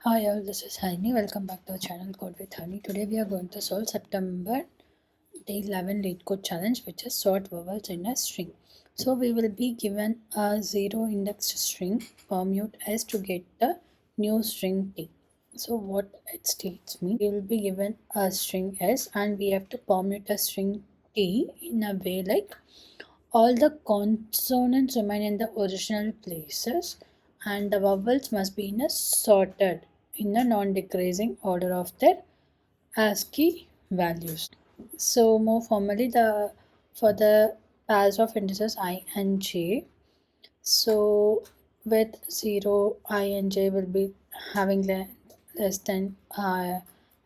Hi all, this is Hani. Welcome back to our channel Code with Hani. Today we are going to solve September day 11 LeetCode challenge, which is sort vowels in a string. So we will be given a zero indexed string, permute s to get the new string t. So what it states means we will be given a string s and we have to permute a string t in a way like all the consonants remain in the original places and the vowels must be in a sorted in a non-decreasing order of their ASCII values. So more formally the for the pairs of integers I and j, so with 0 I and j will be having less than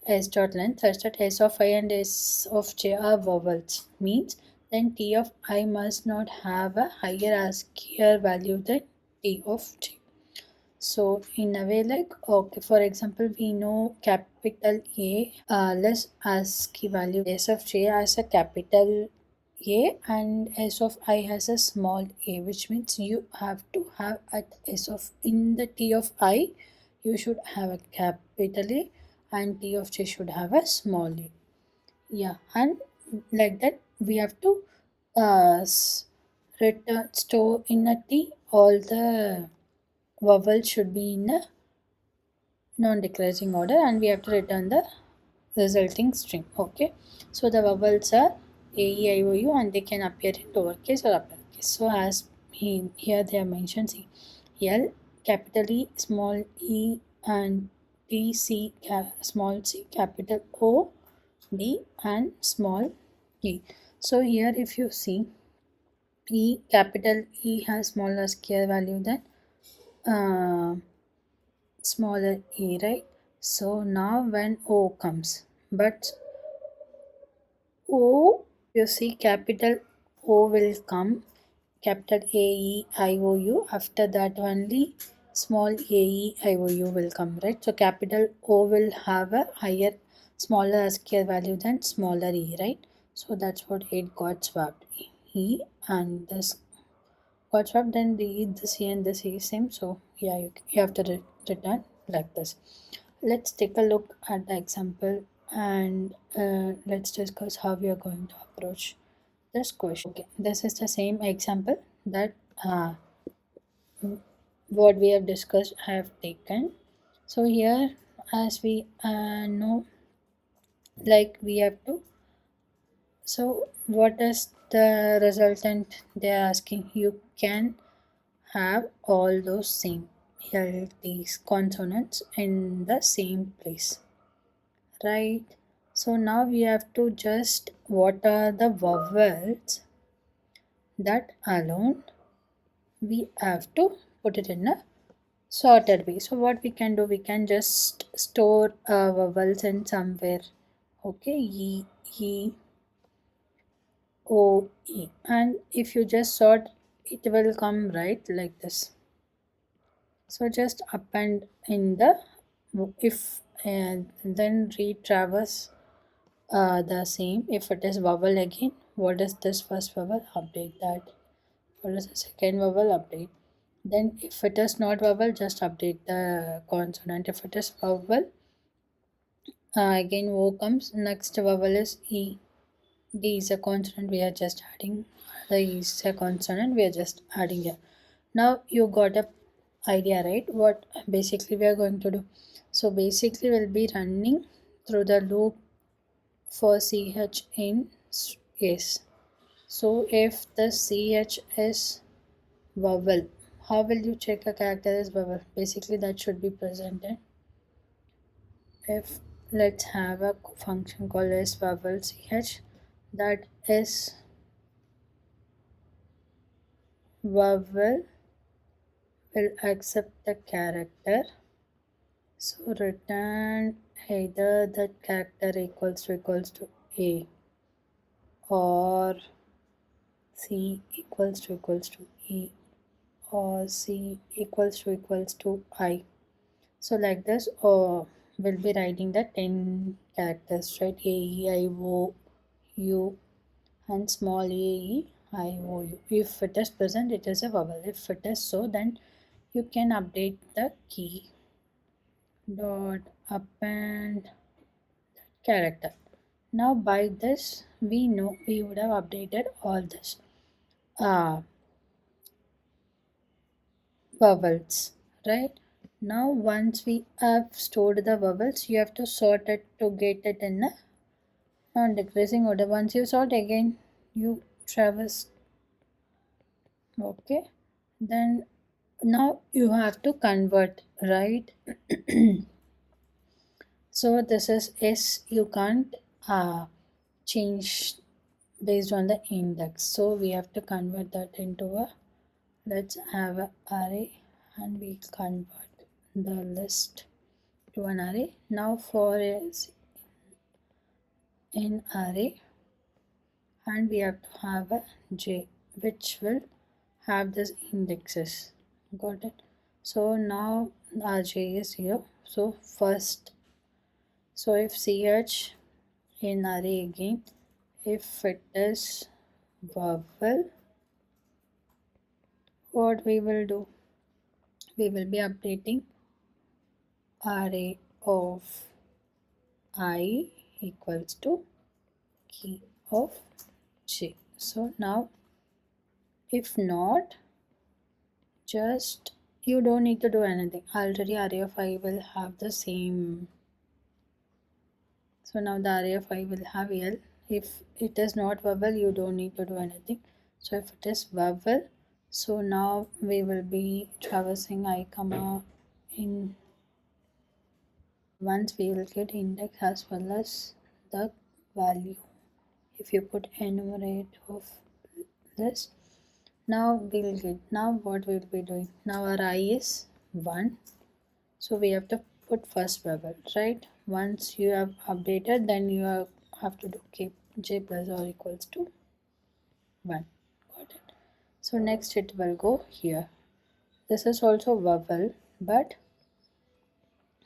s dot length such that s of I and s of j are vowels, means then t of I must not have a higher ASCII value than t of j. So in a way like, okay, for example, we know capital A less ASCII value s of j as a capital A and s of I has a small a, which means you have to have at s of in the t of I you should have a capital A and t of j should have a small a. Yeah, and like that we have to return store in a t all the vowels should be in a non-decreasing order and we have to return the resulting string. Okay, so the vowels are a, e, I, o, u and they can appear in lowercase or uppercase. So as here they are mentioned, see, L capital E, small e, and T, C, small c, capital O, D and small e. So here if you see, E, capital E has smaller scale value than uh, smaller e, right? So now when O comes, but O, you see capital O will come, capital A E I O U. After that only small a e I O U will come, right? So capital O will have a higher, smaller ASCII value than smaller e, right? So that's what it got swapped. E and this got swapped, then the C and the C is same. So yeah, you have to return like this. Let's take a look at the example and let's discuss how we are going to approach this question. Okay, this is the same example that what we have discussed I have taken. So here, as we know, like we have to. So what is the resultant? They are asking. You can have all those same these consonants in the same place, right? So now we have to just what are the vowels that alone we have to put it in a sorted way. So what we can do, we can just store vowels in somewhere. Okay, e, e, o, e, and if you just sort, it will come right like this. So just append in the if and then retraverse the same. If it is vowel again, what is this first vowel? Update that. What is the second vowel? Update. Then if it is not vowel, just update the consonant. If it is vowel, again O comes. Next vowel is E. D is a consonant. We are just adding. The E is a consonant. We are just adding here. Now you got a idea, right? What basically we are going to do. So basically we'll be running through the loop for CH in S. So if the CH is vowel, how will you check a character as vowel? Basically that should be presented. If let's have a function called as vowel ch, that is vowel will accept the character, so return either that character equals to a or c equals to e or c equals to I. So like this, or we'll be writing the 10 characters, right? A, E, I, O, U and small a, E, I, O, U. If it is present, it is a vowel. If it is so, then you can update the key dot append character. Now by this we know we would have updated all this vowels, right? Now once we have stored the vowels, you have to sort it to get it in a non-decreasing order. Once you sort again, you traverse. Okay, then now you have to convert, right? So this is S, you can't change based on the index, so we have to convert that into a, let's have a array, and we convert the list to an array. Now for is in array, and we have to have a j which will have this indexes. Got it? So now our j is here. So first, so if ch in array again, if it is vowel, what we will do, we will be updating array of I equals to key of j. So now if not, just you don't need to do anything, already array of I will have the same. So now the array of I will have L. If it is not vowel, you don't need to do anything. So if it is vowel, so now we will be traversing I comma in. Once we will get index as well as the value. If you put enumerate of this, now we'll get, now what we'll be doing, now our I is 1, so we have to put first vowel, right? Once you have updated, then you have to do keep j plus or equals to 1. Got it? So next it will go here. This is also vowel, but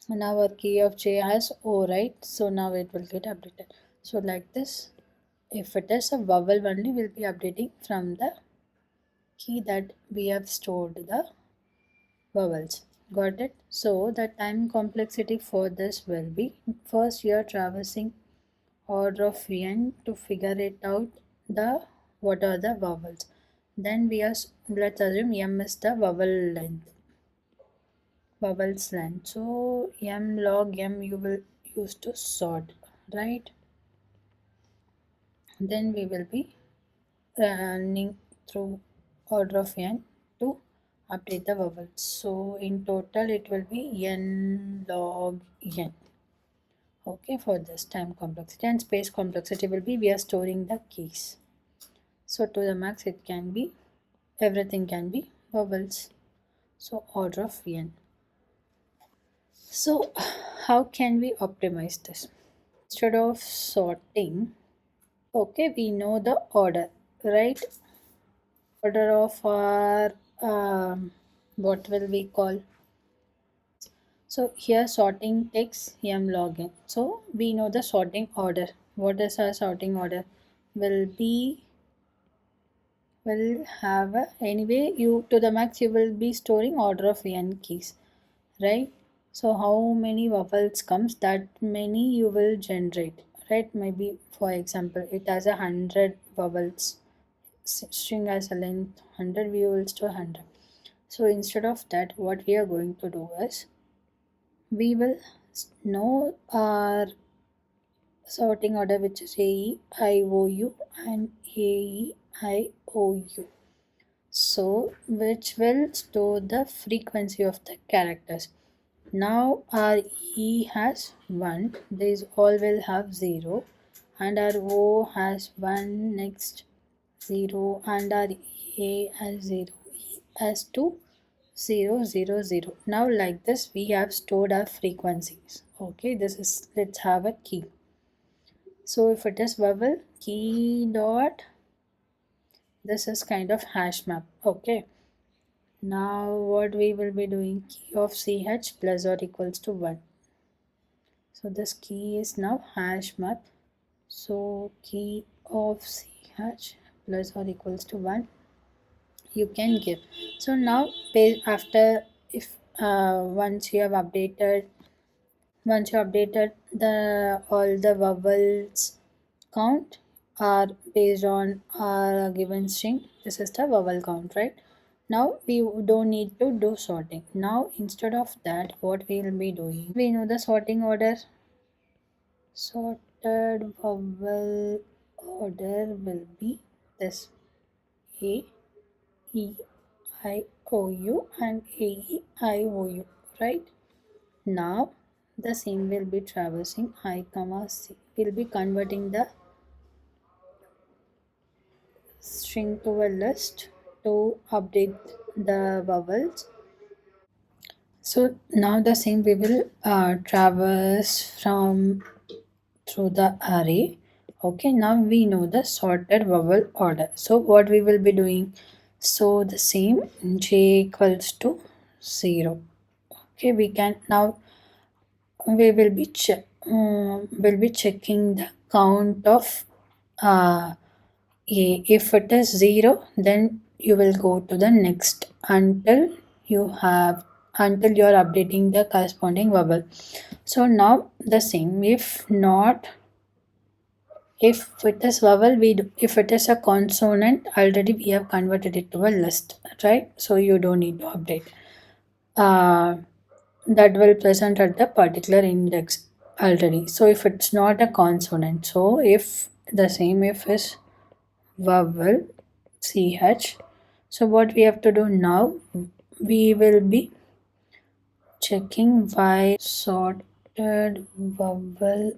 now our key of j has o, right? So now it will get updated. So like this, if it is a vowel only, we'll be updating from the key that we have stored the vowels. Got it? So the time complexity for this will be, first you are traversing order of n to figure it out the what are the vowels. Then we are, let's assume m is the vowels length. So m log m you will use to sort, right? Then we will be running through order of n to update the vowels. So in total it will be n log n. Okay, for this time complexity, and space complexity will be we are storing the keys. So to the max it can be, everything can be vowels. So order of n. So how can we optimize this? Instead of sorting, okay, we know the order, right? Order of our what will we call, so here sorting takes m log n, so we know the sorting order. What is our sorting order? Will be, will have a, anyway you to the max you will be storing order of n keys, right? So how many vowels comes, that many you will generate, right? Maybe for example it has 100 vowels, string has a length 100, we will store 100. So instead of that, what we are going to do is we will know our sorting order, which is A, I, O, U and A, I, O, U. So which will store the frequency of the characters. Now our E has 1, these all will have 0, and our O has 1, next 0, and our A has 0, E has 2, 0, 0, 0. Now like this we have stored our frequencies. Okay, this is, let's have a key. So if it is vowel, key dot, this is kind of hash map. Okay, now what we will be doing, key of ch plus or equals to 1. So this key is now hash map. So key of ch plus or equals to 1 you can give. So now after, if once you have updated Once you updated the all the vowels count are based on our given string. This is the vowel count, right? Now we don't need to do sorting. Now instead of that, what we will be doing? We know the sorting order. Sorted vowel order will be this: A, E, I, O, U and A, E, I, O, U, right? Now the same will be traversing I comma C. We'll be converting the string to a list to update the vowels. So now the same we will traverse from through the array. Okay, now we know the sorted vowel order. So what we will be doing? So the same j equals to 0. Okay, we can now we will be checking the count of a. If it is 0, then you will go to the next until you are updating the corresponding vowel. So now the same. If not, if it is vowel, if it is a consonant, already we have converted it to a list, right? So you don't need to update. That will present at the particular index already. So if it's not a consonant, so if the same if is vowel ch, so what we have to do now, we will be checking why sorted vowel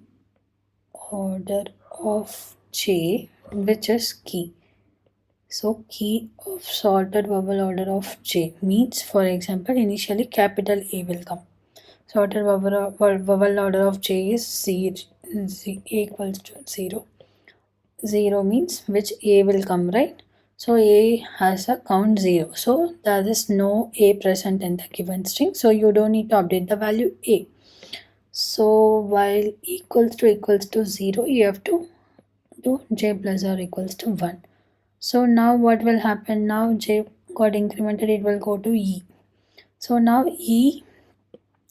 order of j, which is key. So key of sorted vowel order of j means, for example, initially capital A will come. Sorted vowel order of j is A equals to 0. 0 means which A will come, right? So A has a count 0. So there is no A present in the given string. So you don't need to update the value A. So while equals to 0, you have to do j plus or equals to 1. So now what will happen? Now j got incremented, it will go to E. So now E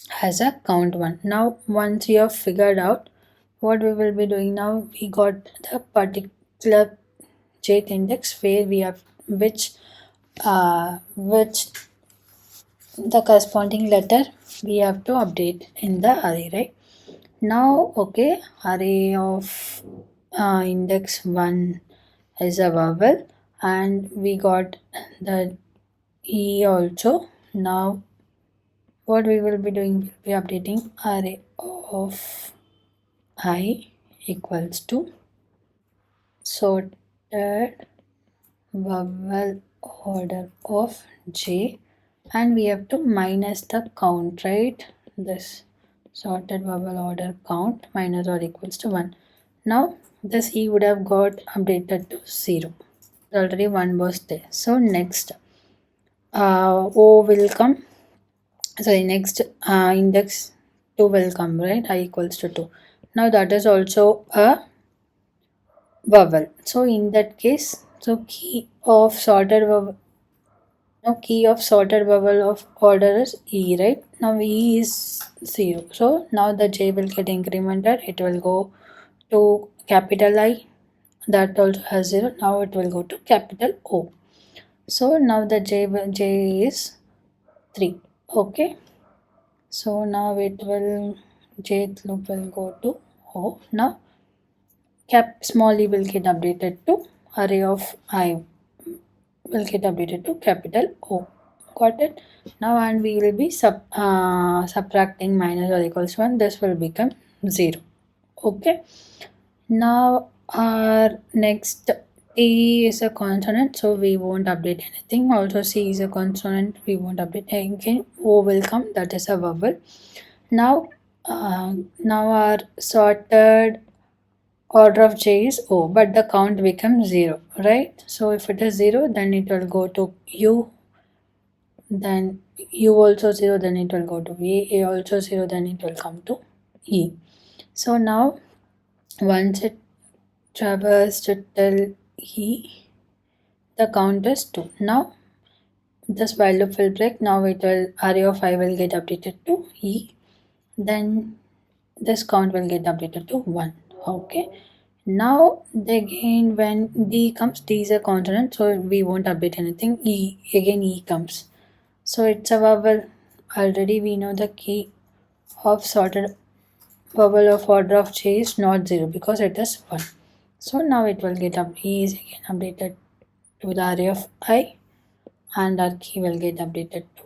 has a count 1. Now once you have figured out what we will be doing, now we got the particular jth index where we have which the corresponding letter we have to update in the array, right? Now okay, array of index 1 is a vowel and we got the E also. Now what we will be doing, we'll be updating array of I equals to sorted vowel order of j, and we have to minus the count, right? This sorted vowel order count minus or equals to 1. Now this E would have got updated to 0. Already 1 was there. So next O will come. Sorry, next index 2 will come, right? I equals to 2. Now that is also a vowel. So in that case, so key of sorted vowel, now key of sorted vowel of order is E, right? Now E is 0. So now the J will get incremented. It will go to capital I. That also has 0. Now it will go to capital O. So now the J is 3. Okay. So now it will jth loop will go to O. Now small e will get updated to array of I will get updated to capital O. Got it? Now and we will be subtracting minus or equals to 1. This will become 0. Okay. Now our next T is a consonant, so we won't update anything. Also C is a consonant, we won't update again. O will come, that is a vowel. Now our sorted order of j is O, but the count becomes 0, right? So if it is 0, then it will go to U, then U also 0, then it will go to A also 0, then it will come to E. So now once it traversed till E, the count is 2. Now this while loop will break. Now it will array of I will get updated to E. Then this count will get updated to 1. Okay. Now again when D comes, D is a consonant, so we won't update anything. E comes. So it's a vowel. Already we know the key of sorted vowel of order of J is not 0 because it is 1. So now it will get up. E is again updated to the array of I, and our key will get updated to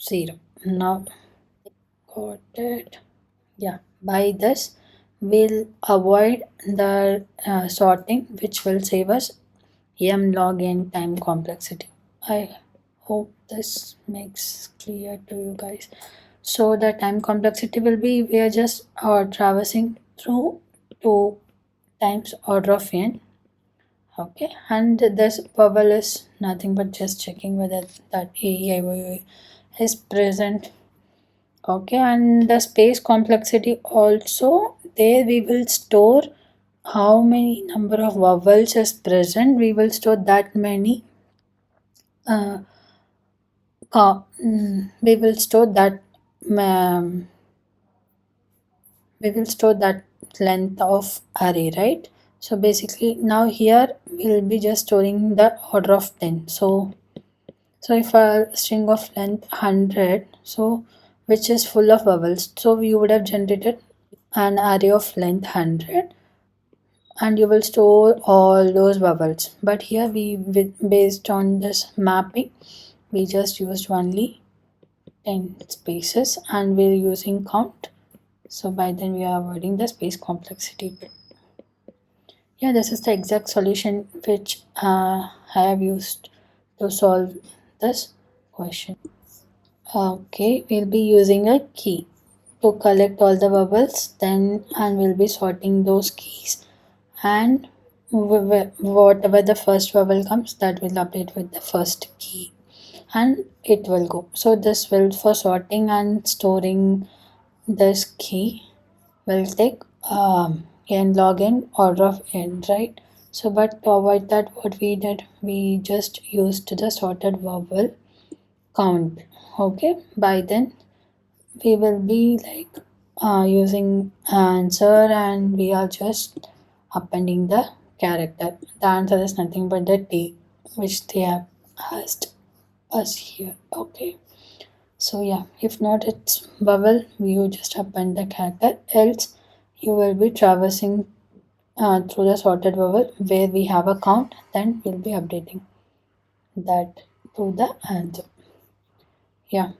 0. Now got it. Yeah, by this we'll avoid the sorting, which will save us m log n time complexity. I hope this makes clear to you guys. So the time complexity will be, we are just traversing through 2 times order of n. Okay, and this bubble is nothing but just checking whether that a is present. Okay, and the space complexity also, there we will store how many number of vowels is present. We will store that many uh, we will store that um, we will store that length of array, right? So basically now here we'll be just storing the order of 10. So if a string of length 100, so which is full of vowels, so we would have generated an array of length 100, and you will store all those vowels. But here based on this mapping, we just used only 10 spaces and we're using count. So by then we are avoiding the space complexity. Yeah, this is the exact solution which I have used to solve this question. Okay, we'll be using a key to collect all the vowels, then and we'll be sorting those keys, and whatever the first vowel comes, that will update with the first key and it will go. So this will, for sorting and storing this key, will take n log n order of n, right? So but to avoid that, what we did, we just used the sorted vowel count. Okay, by then we will be like using answer, and we are just appending the character. The answer is nothing but the T which they have asked us here. Okay, so yeah, if not it's vowel, you just append the character, else you will be traversing through the sorted vowel where we have a count, then we'll be updating that to the answer. Yeah,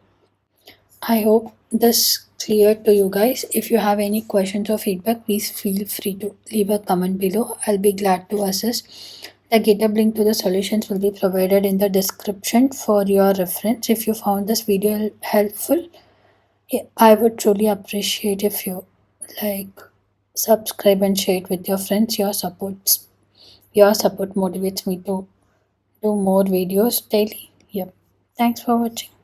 I hope this clear to you guys. If you have any questions or feedback, please feel free to leave a comment below. I'll be glad to assist. The GitHub link to the solutions will be provided in the description for your reference. If you found this video helpful, I would truly appreciate if you like, subscribe and share it with your friends. Your support motivates me to do more videos daily. Yep. Thanks for watching.